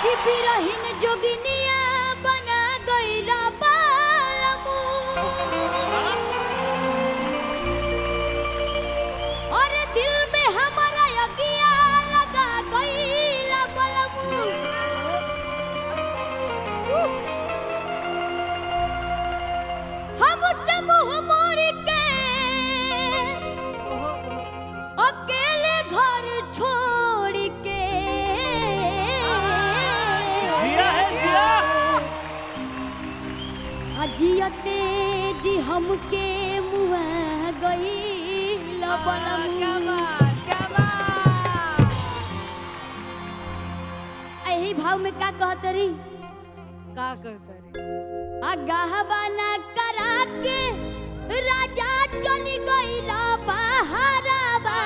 कि बिरहिन जोगिनिया बना गइला बालमू और दिल में हमारा यगिया लगा गइला बालमू हमसे मुंह मोड़ के अकेले घर छोड़ के जियते जी हमके मुआ गइल यही भाव में का कहत रही गहवाना करा के राजा चली गइल बहारबा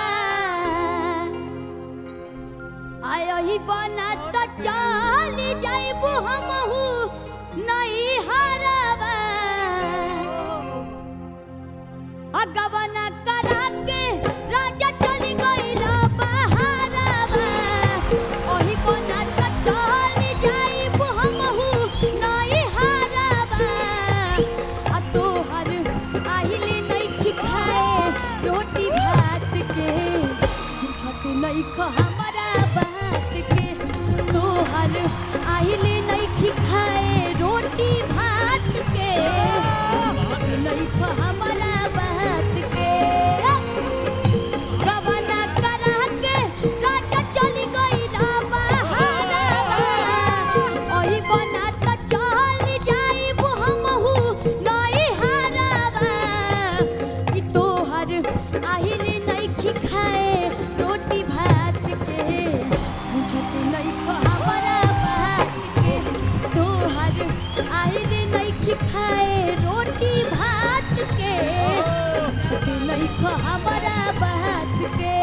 आयही बना तो चली जाइबू हमहू नहीं हारबा गवना करा के राजा चली गइल बहारबा ओही बना तो चली जाइबू हमहू नहीं हारबा तोहर आहिले नहीं खाए रोटी भात के छत नहीं खा हमारा बात के तोहर आहिले नहीं खाए रोटी भात के नहीं खा हमारा बात के गवना करा के राजा चली गइल बहारबा ओही बना तो चली जाइबू हमहू नहीं हारबा कि तोहर आहिले नहीं खाए रोटी भात के बुझत नहीं खा हमारा बात के तोहर आहिले नहीं खाए रोटी भात के बुझत नहीं खा हमारा बात के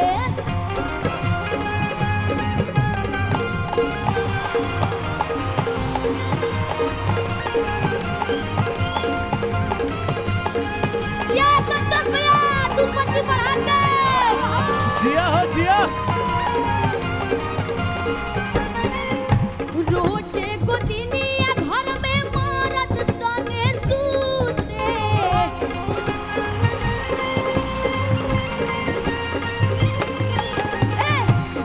जिया संतोष भैया तू पति बढ़ा के जिया हो जिया रोजे गोदिनिया घर में मरद संगे सूते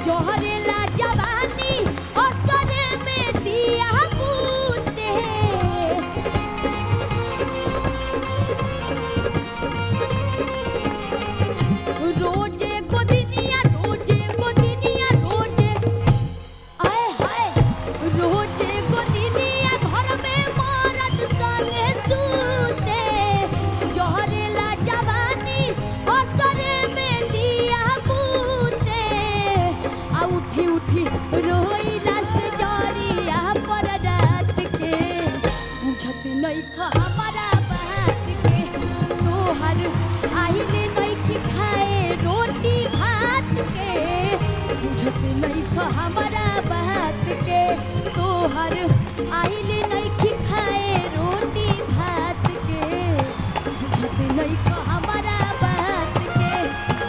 जोहरेला जवानी असरे में दिया बूते रोजे गोदिनिया रोजे आए हाय रोजे गोदिनिया घर में मरद संगे सूते जोहरेला जवानी असरे में दिया बूते आ उठी उठी रोइला से जरिया पर रात के बुझत नहीं खा हमारा बात के तोहर आहिले नहीं खाए रोटी भात के बुझत नहीं खा हमारा बात के तोहर आहिले नहीं खाए रोटी भात के बुझत नहीं खा हमारा बात के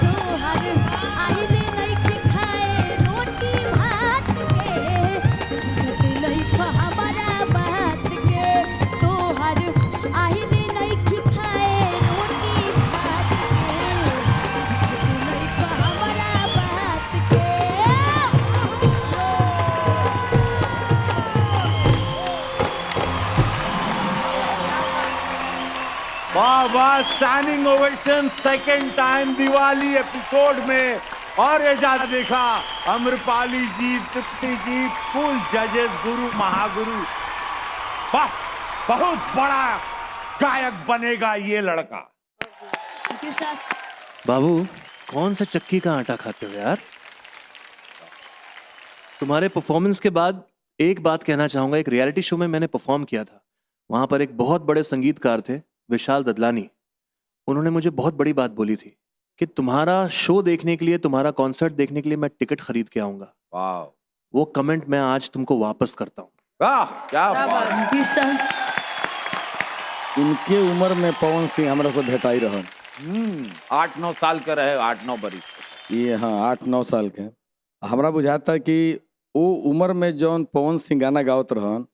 तोहर आहिले नहीं खाए रोटी भात के बुझत नहीं खा हमारा बात के तोहर आहिले नहीं खाए रोटी भात के बुझत नहीं खा हमारा बात के वाह वाह standing ovation second time Diwali episode में और एजाज देखा अम्रपाली जी तृप्ति जी फुल जजेस गुरु महागुरु वाह बहुत बड़ा गायक बनेगा ये लड़का। बाबू कौन सा चक्की का आटा खाते हो यार। तुम्हारे परफॉर्मेंस के बाद एक बात कहना चाहूंगा। एक रियलिटी शो में मैंने परफॉर्म किया था, वहां पर एक बहुत बड़े संगीतकार थे विशाल ददलानी। उन्होंने मुझे बहुत बड़ी बात बोली थी कि तुम्हारा शो देखने के लिए, तुम्हारा कॉन्सर्ट देखने के लिए मैं टिकट खरीद के आऊंगा। वाह, वो कमेंट मैं आज तुमको वापस करता हूँ। वाह क्या बात। इनके उम्र में पवन सिंह हमरा से भेटाई रहन। 8-9 साल का रहे, 8-9 बरिस। ये हाँ 8-9 साल के। हमरा बुझाता कि वो उम्र में जौन पवन सिंह गाना गावत रहन,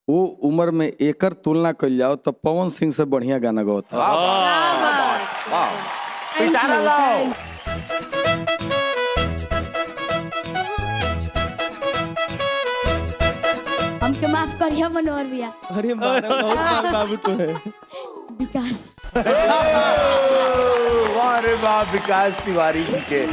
वो उम्र में एकर तुलना कल जाओ तो पवन सिंह से बढ़िया गाना गावत है। पिटारा लाओ। हमके माफ करिए मनोहर भैया। अरे बहुत बाबू तो है। विकास वाह रे वाह, विकास तिवारी जी के